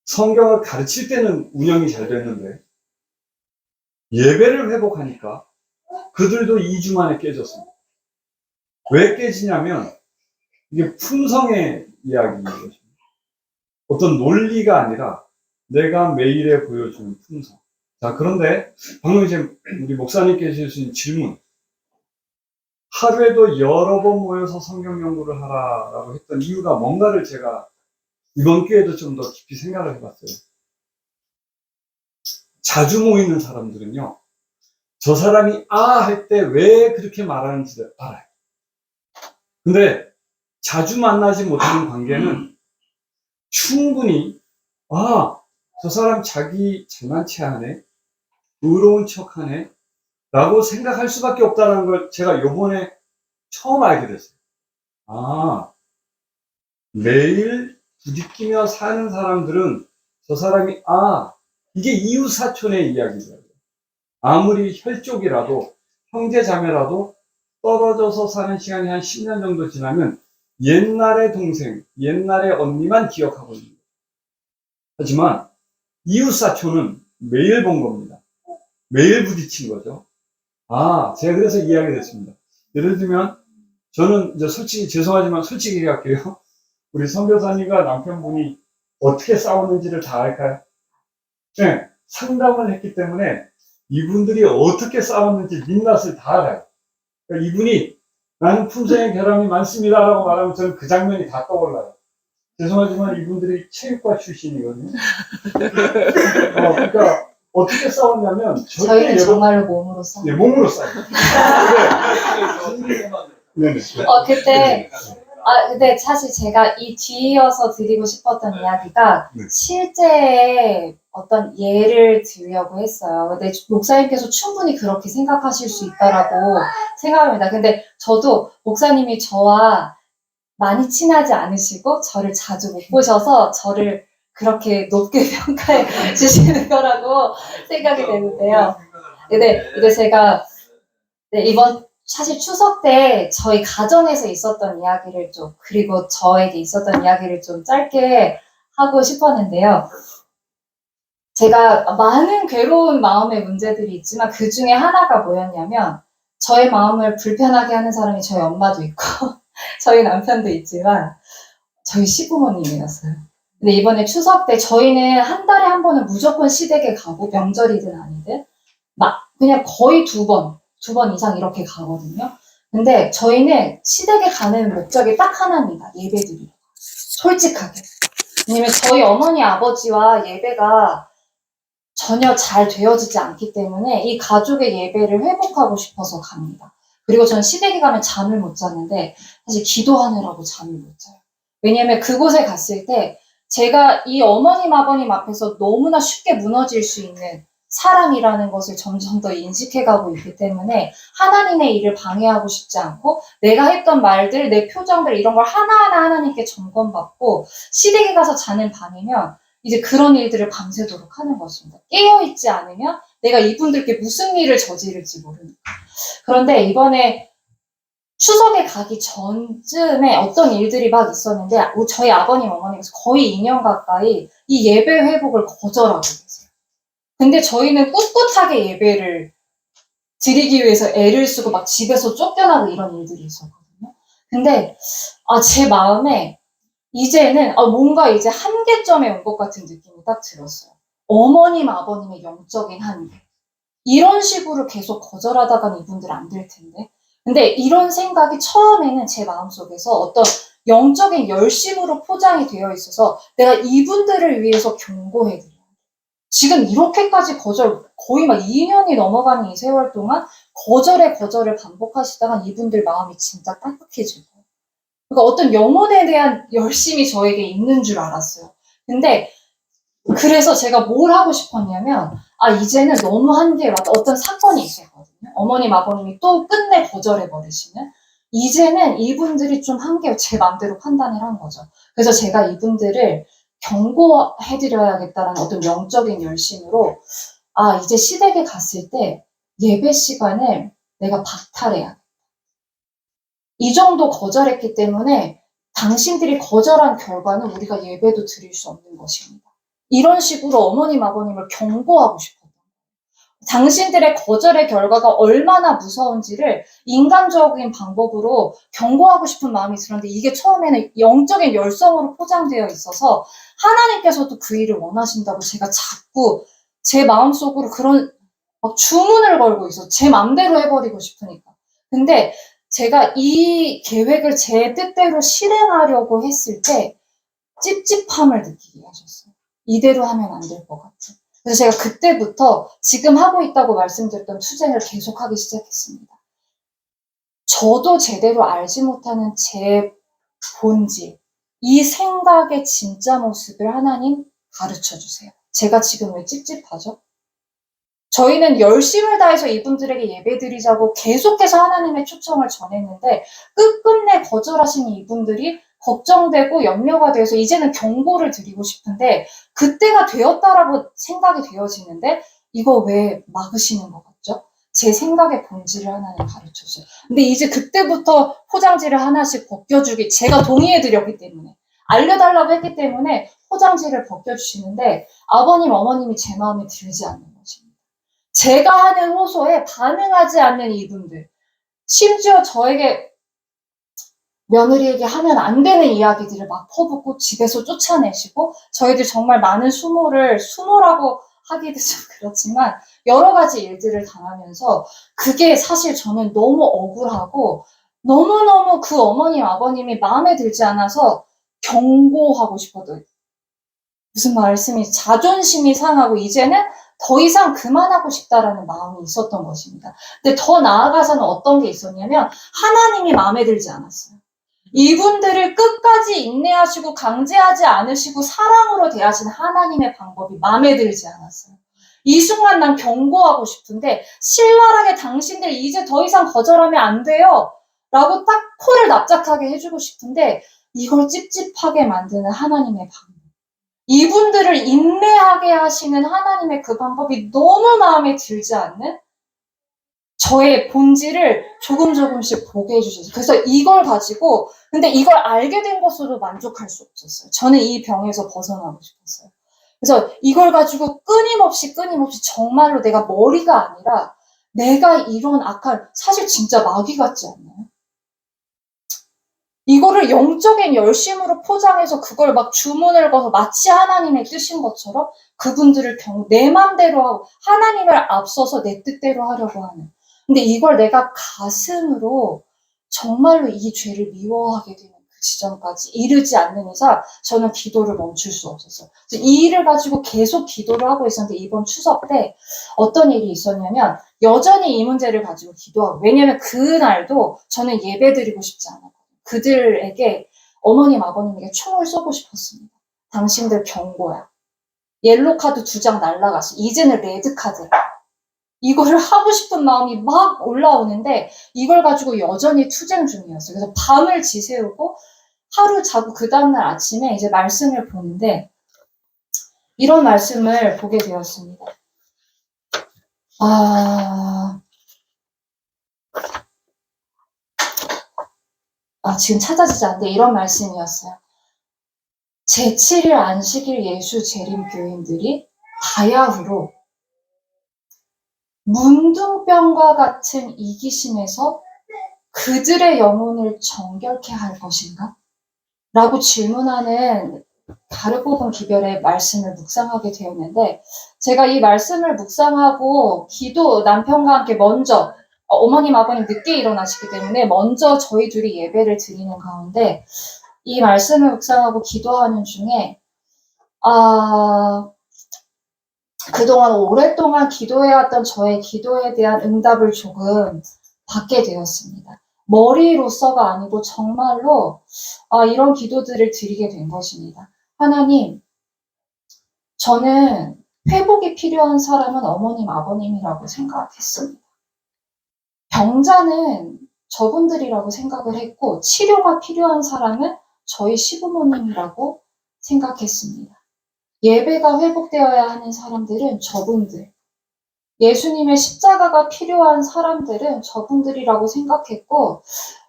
성경을 가르칠 때는 운영이 잘 됐는데 예배를 회복하니까 그들도 2주 만에 깨졌습니다. 왜 깨지냐면 이게 품성의 이야기인 것입니다. 어떤 논리가 아니라 내가 매일에 보여주는 품성. 자, 그런데 방금 이제 우리 목사님께서 주신 질문. 하루에도 여러 번 모여서 성경 연구를 하라라고 했던 이유가 뭔가를 제가 이번 기회에도 좀 더 깊이 생각을 해봤어요. 자주 모이는 사람들은요, 저 사람이 할 때 왜 그렇게 말하는지를 알아요. 근데 자주 만나지 못하는 관계는 충분히 저 사람 자기 장난치 하네, 의로운 척 하네 라고 생각할 수밖에 없다는 걸 제가 요번에 처음 알게 됐어요. 매일 부딪히며 사는 사람들은 저 사람이 이게 이웃사촌의 이야기더라고요. 아무리 혈족이라도 형제자매라도 떨어져서 사는 시간이 한 10년 정도 지나면 옛날의 동생, 옛날의 언니만 기억하고 있는 거예요. 하지만 이웃사촌은 매일 본 겁니다. 매일 부딪힌 거죠. 제가 그래서 이야기를 했습니다. 예를 들면, 저는 이제 솔직히, 죄송하지만 솔직히 얘기할게요. 우리 선교사님과 남편분이 어떻게 싸웠는지를 다 알까요? 네, 상담을 했기 때문에 이분들이 어떻게 싸웠는지 민낯을 다 알아요. 그러니까 이분이 나는 품성의 결함이 많습니다 라고 말하면 저는 그 장면이 다 떠올라요. 죄송하지만 이분들이 체육과 출신이거든요. 그러니까 어떻게 싸웠냐면 저희는 정말로 몸으로 싸워요. 네, 몸으로 싸워요. 네네. 근데 사실 제가 이 뒤이어서 드리고 싶었던 이야기가 네. 실제 어떤 예를 들려고 했어요. 근데 목사님께서 충분히 그렇게 생각하실 수 있다라고 생각합니다. 근데 저도 목사님이 저와 많이 친하지 않으시고 저를 자주 못 보셔서 저를 그렇게 높게 평가해 주시는 거라고 생각이 되는데요. 근데 제가 이번 사실 추석 때 저희 가정에서 있었던 이야기를 좀, 그리고 저에게 있었던 이야기를 좀 짧게 하고 싶었는데요. 제가 많은 괴로운 마음의 문제들이 있지만 그 중에 하나가 뭐였냐면 저의 마음을 불편하게 하는 사람이 저희 엄마도 있고 저희 남편도 있지만 저희 시부모님이었어요. 근데 이번에 추석 때 저희는 한 달에 한 번은 무조건 시댁에 가고 명절이든 아니든 그냥 거의 두 번 이상 이렇게 가거든요. 근데 저희는 시댁에 가는 목적이 딱 하나입니다. 예배드리고. 솔직하게. 왜냐면 저희 어머니 아버지와 예배가 전혀 잘 되어지지 않기 때문에 이 가족의 예배를 회복하고 싶어서 갑니다. 그리고 전 시댁에 가면 잠을 못 자는데 사실 기도하느라고 잠을 못 자요. 왜냐면 그곳에 갔을 때 제가 이 어머님 아버님 앞에서 너무나 쉽게 무너질 수 있는 사람이라는 것을 점점 더 인식해가고 있기 때문에 하나님의 일을 방해하고 싶지 않고 내가 했던 말들, 내 표정들 이런 걸 하나하나 하나님께 점검받고 시댁에 가서 자는 밤이면 이제 그런 일들을 밤새도록 하는 것입니다. 깨어있지 않으면 내가 이분들께 무슨 일을 저지를지 모르니까. 그런데 이번에 추석에 가기 전쯤에 어떤 일들이 막 있었는데 저희 아버님, 어머니께서 거의 2년 가까이 이 예배 회복을 거절하고 계세요. 근데 저희는 꿋꿋하게 예배를 드리기 위해서 애를 쓰고 막 집에서 쫓겨나고 이런 일들이 있었거든요. 근데 제 마음에 이제는 뭔가 이제 한계점에 온 것 같은 느낌이 딱 들었어요. 어머님, 아버님의 영적인 한계. 이런 식으로 계속 거절하다간 이분들 안 될 텐데. 근데 이런 생각이 처음에는 제 마음속에서 어떤 영적인 열심으로 포장이 되어 있어서 내가 이분들을 위해서 경고해드려요. 지금 이렇게까지 거의 막 2년이 넘어가는 이 세월 동안 거절을 반복하시다가 이분들 마음이 진짜 딱딱해질 거예요. 그러니까 어떤 영혼에 대한 열심이 저에게 있는 줄 알았어요. 근데 그래서 제가 뭘 하고 싶었냐면 이제는 너무 한계에 왔다. 어떤 사건이 있었거든요. 어머님, 아버님이 또 끝내 거절해버리시는. 이제는 이분들이 좀 제 맘대로 판단을 한 거죠. 그래서 제가 이분들을 경고해드려야겠다라는 어떤 영적인 열심으로 이제 시댁에 갔을 때 예배 시간을 내가 박탈해야 돼. 이 정도 거절했기 때문에 당신들이 거절한 결과는 우리가 예배도 드릴 수 없는 것입니다. 이런 식으로 어머님, 아버님을 경고하고 싶어요. 당신들의 거절의 결과가 얼마나 무서운지를 인간적인 방법으로 경고하고 싶은 마음이 들었는데 이게 처음에는 영적인 열성으로 포장되어 있어서 하나님께서도 그 일을 원하신다고 제가 자꾸 제 마음속으로 그런 막 주문을 걸고 있어요. 제 맘대로 해버리고 싶으니까. 근데 제가 이 계획을 제 뜻대로 실행하려고 했을 때 찝찝함을 느끼게 하셨어요. 이대로 하면 안 될 것 같은. 그래서 제가 그때부터 지금 하고 있다고 말씀드렸던 투쟁을 계속하기 시작했습니다. 저도 제대로 알지 못하는 제 본질, 이 생각의 진짜 모습을 하나님 가르쳐주세요. 제가 지금 왜 찝찝하죠? 저희는 열심을 다해서 이분들에게 예배드리자고 계속해서 하나님의 초청을 전했는데 끝끝내 거절하신 이분들이 걱정되고 염려가 돼서 이제는 경고를 드리고 싶은데 그때가 되었다라고 생각이 되어지는데 이거 왜 막으시는 것 같죠? 제 생각의 본질을 하나님 가르쳐주세요. 근데 이제 그때부터 포장지를 하나씩 벗겨주기 제가 동의해드렸기 때문에 알려달라고 했기 때문에 포장지를 벗겨주시는데 아버님, 어머님이 제 마음에 들지 않는 것입니다. 제가 하는 호소에 반응하지 않는 이분들, 심지어 저에게 며느리에게 하면 안 되는 이야기들을 막 퍼붓고 집에서 쫓아내시고 저희들 정말 많은 수모라고 하기도 좀 그렇지만 여러 가지 일들을 당하면서 그게 사실 저는 너무 억울하고 너무너무 그 어머님, 아버님이 마음에 들지 않아서 경고하고 싶어도 무슨 말씀이 자존심이 상하고 이제는 더 이상 그만하고 싶다라는 마음이 있었던 것입니다. 근데 더 나아가서는 어떤 게 있었냐면 하나님이 마음에 들지 않았어요. 이분들을 끝까지 인내하시고 강제하지 않으시고 사랑으로 대하신 하나님의 방법이 마음에 들지 않았어요. 이 순간 난 경고하고 싶은데 신랄하게 당신들 이제 더 이상 거절하면 안 돼요 라고 딱 코를 납작하게 해주고 싶은데 이걸 찝찝하게 만드는 하나님의 방법, 이분들을 인내하게 하시는 하나님의 그 방법이 너무 마음에 들지 않는 저의 본질을 조금씩 보게 해주셨어요. 그래서 이걸 가지고, 근데 이걸 알게 된 것으로 만족할 수 없었어요. 저는 이 병에서 벗어나고 싶었어요. 그래서 이걸 가지고 끊임없이 정말로 내가 머리가 아니라 내가 이런 악한, 사실 진짜 마귀 같지 않나요? 이거를 영적인 열심으로 포장해서 그걸 막 주문을 걸어서 마치 하나님의 뜻인 것처럼 그분들을 내 맘대로 하고 하나님을 앞서서 내 뜻대로 하려고 하는. 근데 이걸 내가 가슴으로 정말로 이 죄를 미워하게 되는 그 지점까지 이르지 않는 이상 저는 기도를 멈출 수 없었어요. 이 일을 가지고 계속 기도를 하고 있었는데 이번 추석 때 어떤 일이 있었냐면 여전히 이 문제를 가지고 기도하고, 왜냐면 그날도 저는 예배 드리고 싶지 않았거든요. 그들에게 어머님, 아버님에게 총을 쏘고 싶었습니다. 당신들 경고야. 옐로 카드 2장 날라갔어. 이제는 레드 카드야. 이거를 하고 싶은 마음이 막 올라오는데 이걸 가지고 여전히 투쟁 중이었어요. 그래서 밤을 지새우고 하루 자고 그 다음날 아침에 이제 말씀을 보는데 이런 말씀을 보게 되었습니다. 지금 찾아지지 않는데 이런 말씀이었어요. 제7일 안식일 예수 재림 교인들이 바야흐로 문둥병과 같은 이기심에서 그들의 영혼을 정결케 할 것인가? 라고 질문하는 바르고본 기별의 말씀을 묵상하게 되었는데 제가 이 말씀을 묵상하고 남편과 함께 먼저 어머님, 아버님 늦게 일어나시기 때문에 먼저 저희 둘이 예배를 드리는 가운데 이 말씀을 묵상하고 기도하는 중에 그동안 오랫동안 기도해왔던 저의 기도에 대한 응답을 조금 받게 되었습니다. 머리로서가 아니고 정말로 이런 기도들을 드리게 된 것입니다. 하나님, 저는 회복이 필요한 사람은 어머님, 아버님이라고 생각했습니다. 병자는 저분들이라고 생각을 했고 치료가 필요한 사람은 저희 시부모님이라고 생각했습니다. 예배가 회복되어야 하는 사람들은 저분들, 예수님의 십자가가 필요한 사람들은 저분들이라고 생각했고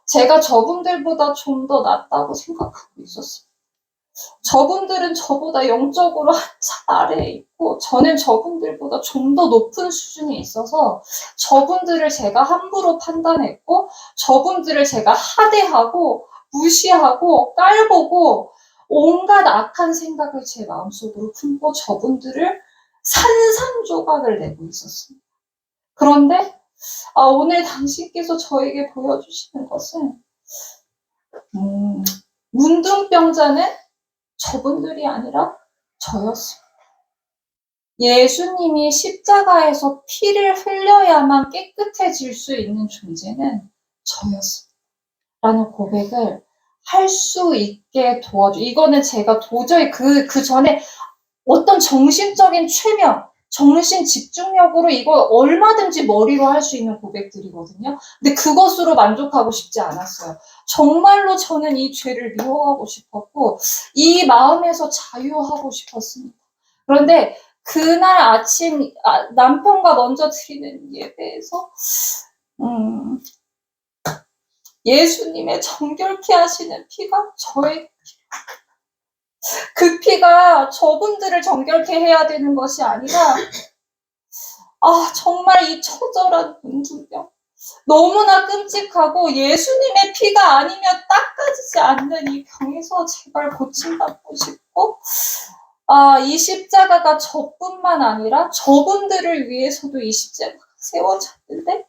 제가 저분들보다 좀 더 낫다고 생각하고 있었어요. 저분들은 저보다 영적으로 한참 아래에 있고 저는 저분들보다 좀 더 높은 수준에 있어서 저분들을 제가 함부로 판단했고 저분들을 제가 하대하고 무시하고 깔보고 온갖 악한 생각을 제 마음속으로 품고 저분들을 산산조각을 내고 있었습니다. 그런데 오늘 당신께서 저에게 보여주시는 것은 문둥병자는 저분들이 아니라 저였습니다. 예수님이 십자가에서 피를 흘려야만 깨끗해질 수 있는 존재는 저였습니다. 라는 고백을 할 수 있게 이거는 제가 도저히 그 전에 어떤 정신적인 최면, 정신 집중력으로 이거 얼마든지 머리로 할 수 있는 고백들이거든요. 근데 그것으로 만족하고 싶지 않았어요. 정말로 저는 이 죄를 미워하고 싶었고 이 마음에서 자유하고 싶었습니다. 그런데 그날 아침 남편과 먼저 드리는 예배에서 예수님의 정결케 하시는 피가 저의 그 피가 저분들을 정결케 해야 되는 것이 아니라 정말 이 처절한 문둥병, 너무나 끔찍하고 예수님의 피가 아니면 닦아지지 않는 이 병에서 제발 고침받고 싶고, 이 십자가가 저뿐만 아니라 저분들을 위해서도 이 십자가가 세워졌는데,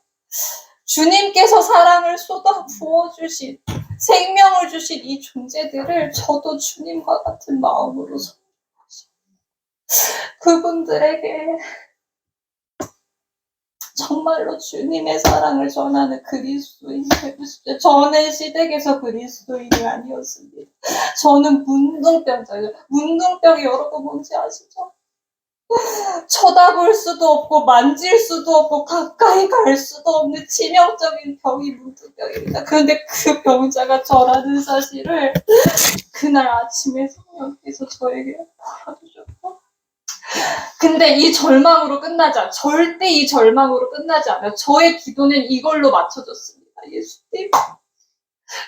주님께서 사랑을 쏟아 부어주신, 생명을 주신 이 존재들을 저도 주님과 같은 마음으로 그분들에게 정말로 주님의 사랑을 전하는 그리스도인이 되고 싶어요. 저는 시댁에서 그리스도인이 아니었습니다. 저는 문둥병자예요. 문둥병이 여러분 뭔지 아시죠? 쳐다볼 수도 없고 만질 수도 없고 가까이 갈 수도 없는 치명적인 병이 문둥병입니다. 그런데 그 병자가 저라는 사실을 그날 아침에 성령께서 저에게 보여주셨고, 근데 이 절망으로 절대 이 절망으로 끝나지 않아요. 저의 기도는 이걸로 맞춰졌습니다. 예수님,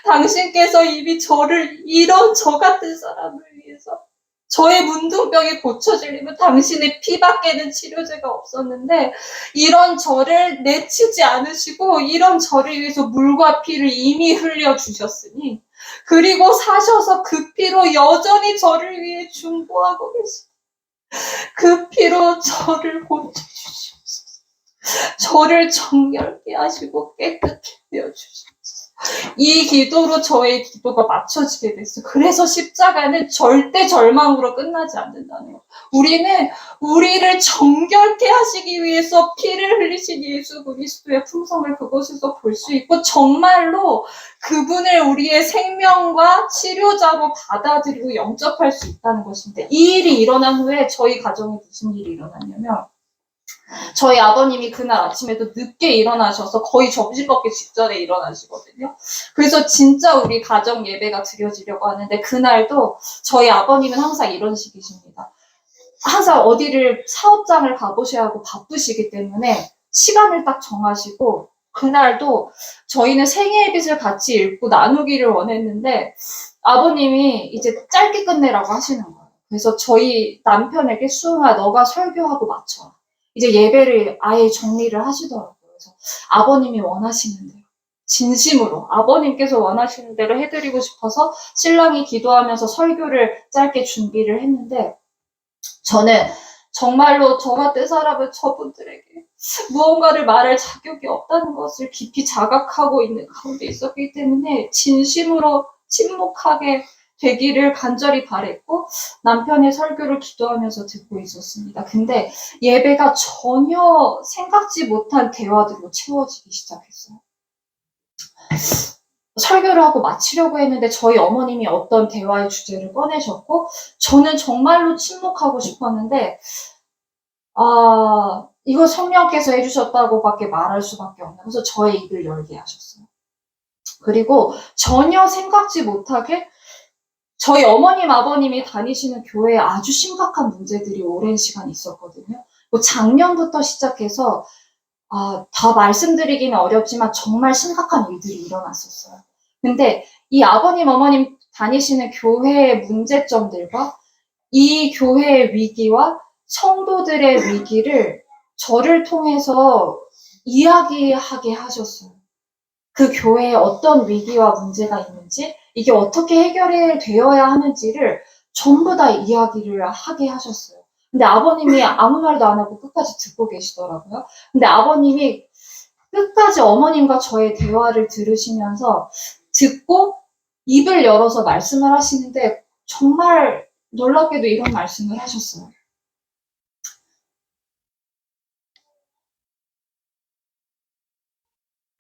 당신께서 이미 저를, 이런 저 같은 사람을 위해서, 저의 문둥병이 고쳐지려면 당신의 피밖에는 치료제가 없었는데, 이런 저를 내치지 않으시고 이런 저를 위해서 물과 피를 이미 흘려주셨으니, 그리고 사셔서 그 피로 여전히 저를 위해 중보하고 계십니다. 그 피로 저를 고쳐주시옵소서. 저를 정결케 하시고 깨끗게 되어주시옵소서. 이 기도로 저의 기도가 맞춰지게 됐어요. 그래서 십자가는 절대 절망으로 끝나지 않는다는 거예요. 우리는 우리를 정결케 하시기 위해서 피를 흘리신 예수 그리스도의 품성을 그곳에서 볼 수 있고, 정말로 그분을 우리의 생명과 치료자로 받아들이고 영접할 수 있다는 것인데, 이 일이 일어난 후에 저희 가정에 무슨 일이 일어났냐면, 저희 아버님이 그날 아침에도 늦게 일어나셔서 거의 점심 먹기 직전에 일어나시거든요. 그래서 진짜 우리 가정 예배가 드려지려고 하는데, 그날도 저희 아버님은 항상 이런 식이십니다. 항상 어디를 사업장을 가보셔야 하고 바쁘시기 때문에 시간을 딱 정하시고, 그날도 저희는 생애의 빛을 같이 읽고 나누기를 원했는데 아버님이 이제 짧게 끝내라고 하시는 거예요. 그래서 저희 남편에게 수흥아, 너가 설교하고 마쳐. 이제 예배를 아예 정리를 하시더라고요. 그래서 아버님이 원하시는 대로, 진심으로 아버님께서 원하시는 대로 해드리고 싶어서 신랑이 기도하면서 설교를 짧게 준비를 했는데, 저는 정말로 저 같은 사람은 저분들에게 무언가를 말할 자격이 없다는 것을 깊이 자각하고 있는 가운데 있었기 때문에 진심으로 침묵하게 되기를 간절히 바랬고, 남편의 설교를 기도하면서 듣고 있었습니다. 근데 예배가 전혀 생각지 못한 대화들로 채워지기 시작했어요. 설교를 하고 마치려고 했는데 저희 어머님이 어떤 대화의 주제를 꺼내셨고, 저는 정말로 침묵하고 싶었는데 이거 성령께서 해주셨다고밖에 말할 수밖에 없는, 그래서 저의 입을 열게 하셨어요. 그리고 전혀 생각지 못하게 저희 어머님, 아버님이 다니시는 교회에 아주 심각한 문제들이 오랜 시간 있었거든요. 작년부터 시작해서 다 말씀드리기는 어렵지만 정말 심각한 일들이 일어났었어요. 근데 이 아버님, 어머님 다니시는 교회의 문제점들과 이 교회의 위기와 성도들의 위기를 저를 통해서 이야기하게 하셨어요. 그 교회에 어떤 위기와 문제가 있는지, 이게 어떻게 해결되어야 하는지를 전부 다 이야기를 하게 하셨어요. 근데 아버님이 아무 말도 안 하고 끝까지 듣고 계시더라고요. 근데 아버님이 끝까지 어머님과 저의 대화를 들으시면서 듣고 입을 열어서 말씀을 하시는데, 정말 놀랍게도 이런 말씀을 하셨어요.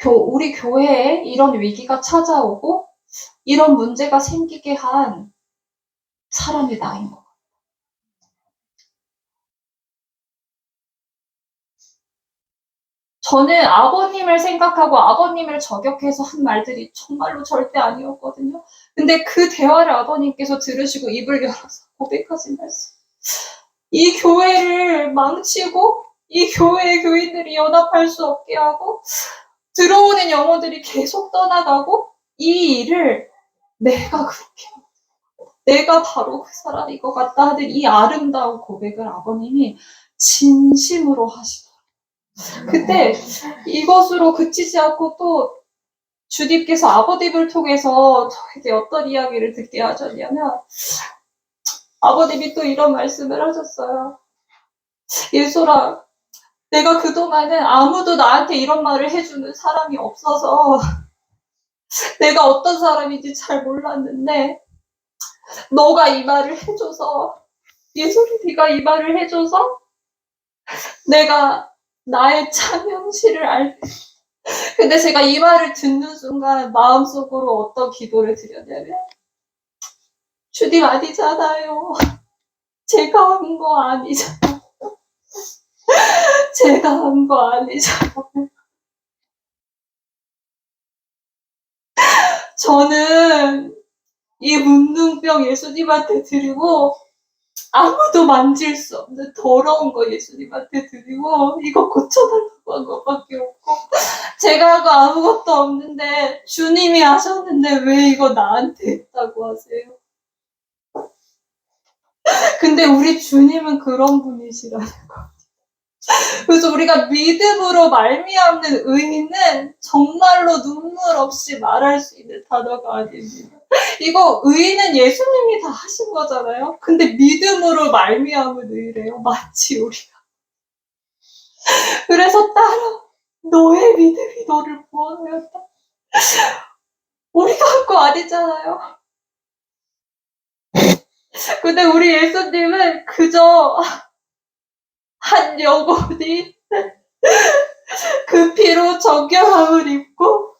우리 교회에 이런 위기가 찾아오고 이런 문제가 생기게 한 사람이 나인 것 같아요. 저는 아버님을 생각하고 아버님을 저격해서 한 말들이 정말로 절대 아니었거든요. 근데 그 대화를 아버님께서 들으시고 입을 열어서 고백하신 말씀. 이 교회를 망치고 이 교회의 교인들이 연합할 수 없게 하고 들어오는 영혼들이 계속 떠나가고, 이 일을 내가 그렇게 내가 바로 그 사람인 것 같다 하는 이 아름다운 고백을 아버님이 진심으로 하시더라고요. 근데 이것으로 그치지 않고 또 주님께서 아버님을 통해서 저에게 어떤 이야기를 듣게 하셨냐면, 아버님이 또 이런 말씀을 하셨어요. 예솔아, 내가 그동안은 아무도 나한테 이런 말을 해주는 사람이 없어서 내가 어떤 사람인지 잘 몰랐는데, 너가 이 말을 해줘서, 예솔이 네가 이 말을 해줘서 내가 나의 참 현실을 알게. 근데 제가 이 말을 듣는 순간 마음속으로 어떤 기도를 드렸냐면, 주님 아니잖아요. 제가 한 거 아니잖아요. 제가 한 거 아니잖아요. 저는 이 문둥병 예수님한테 드리고, 아무도 만질 수 없는 더러운 거 예수님한테 드리고, 이거 고쳐달라고 한 것밖에 없고, 제가 한 거 아무것도 없는데 주님이 하셨는데 왜 이거 나한테 했다고 하세요? 근데 우리 주님은 그런 분이시라는 거. 그래서 우리가 믿음으로 말미암는 의인은 정말로 눈물 없이 말할 수 있는 단어가 아닙니다. 이거 의인은 예수님이 다 하신 거잖아요. 근데 믿음으로 말미암은 의래요. 마치 우리가. 그래서 따라 너의 믿음이 너를 구원하였다. 우리가 한 거 아니잖아요. 근데 우리 예수님은 그저 한 영혼이 그 피로 정결함을 입고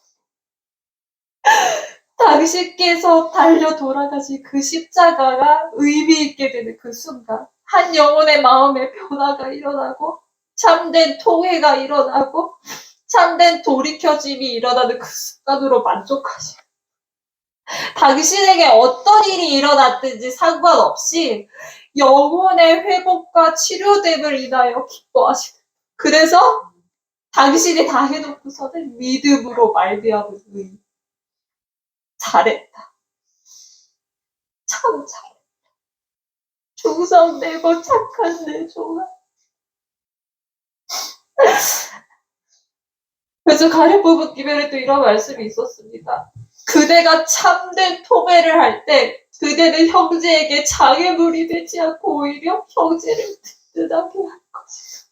당신께서 달려 돌아가신 그 십자가가 의미 있게 되는 그 순간, 한 영혼의 마음에 변화가 일어나고 참된 통회가 일어나고 참된 돌이켜짐이 일어나는 그 순간으로 만족하시고, 당신에게 어떤 일이 일어났든지 상관없이 영혼의 회복과 치료됨을 인하여 기뻐하시고, 그래서 당신이 다 해놓고서는 믿음으로 말미암은 의인. 잘했다. 참 잘했다. 충성되고 착한 내 종아. 그래서 가룟 부부 기별에 또 이런 말씀이 있었습니다. 그대가 참된 토배를 할 때 그대는 형제에게 장애물이 되지 않고 오히려 형제를 든든하게 할 것이다.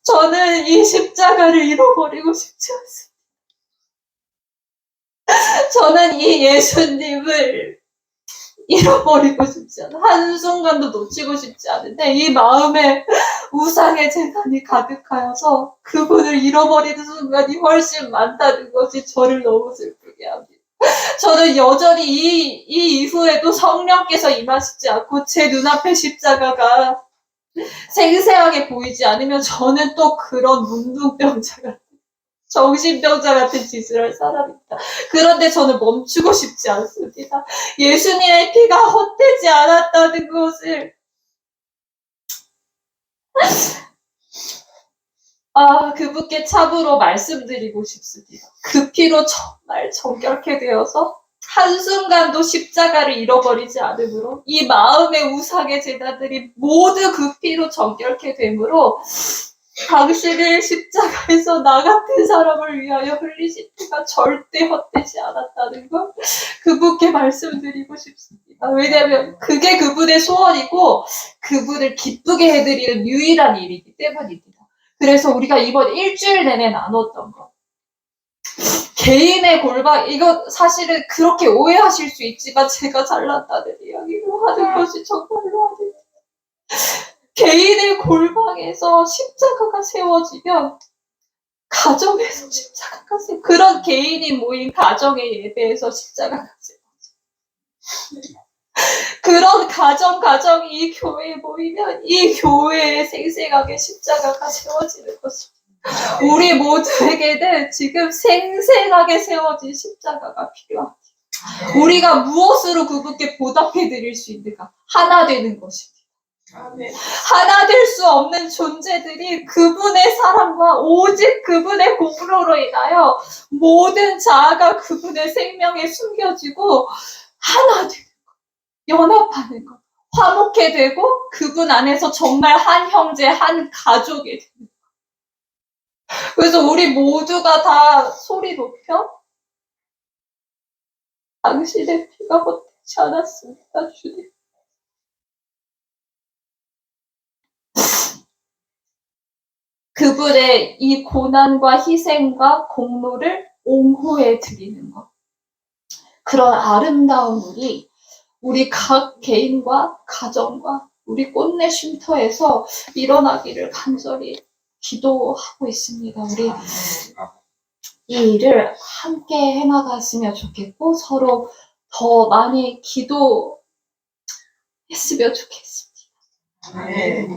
저는 이 십자가를 잃어버리고 싶지 않습니다. 저는 이 예수님을 잃어버리고 싶지 않아. 한순간도 놓치고 싶지 않은데, 이 마음에 우상의 재산이 가득하여서 그분을 잃어버리는 순간이 훨씬 많다는 것이 저를 너무 슬프게 합니다. 저는 여전히 이 이후에도 성령께서 임하시지 않고 제 눈앞에 십자가가 생생하게 보이지 않으면 저는 또 그런 문둥병자 같은, 정신병자 같은 짓을 할 사람입니다. 그런데 저는 멈추고 싶지 않습니다. 예수님의 피가 헛되지 않았다는 것을, 그분께 참으로 말씀드리고 싶습니다. 그 피로 정말 정결케 되어서 한순간도 십자가를 잃어버리지 않으므로, 이 마음의 우상의 제자들이 모두 그 피로 정결케 되므로, 당신의 십자가에서 나 같은 사람을 위하여 흘리신 피가 절대 헛되지 않았다는 걸 그분께 말씀드리고 싶습니다. 왜냐하면 그게 그분의 소원이고 그분을 기쁘게 해드리는 유일한 일이기 때문입니다. 그래서 우리가 이번 일주일 내내 나눴던 거, 개인의 골방, 이거 사실은 그렇게 오해하실 수 있지만 제가 잘났다는 이야기를 하는 것이 정말로 아닙니다. 개인의 골방에서 십자가가 세워지면 가정에서 십자가가 세워지면, 그런 개인이 모인 가정의 예배에서 십자가가 세워지면, 그런 가정이 이 교회에 모이면 이 교회에 생생하게 십자가가 세워지는 것입니다. 우리 모두에게는 지금 생생하게 세워진 십자가가 필요합니다. 우리가 무엇으로 그분께 보답해 드릴 수 있는가? 하나 되는 것입니다. 하나 될 수 없는 존재들이 그분의 사랑과 오직 그분의 공로로 인하여 모든 자아가 그분의 생명에 숨겨지고 하나 되는 것, 연합하는 것, 화목해 되고 그분 안에서 정말 한 형제, 한 가족이 되는 것. 그래서 우리 모두가 다 소리 높여 당신의 피가 헛되지 않았습니다, 주님. 그분의 이 고난과 희생과 공로를 옹호해 드리는 것. 그런 아름다운 우리 각 개인과 가정과 우리 꽃내 쉼터에서 일어나기를 간절히 기도하고 있습니다. 우리 이 일을 함께 해나갔으면 좋겠고 서로 더 많이 기도했으면 좋겠습니다. 네.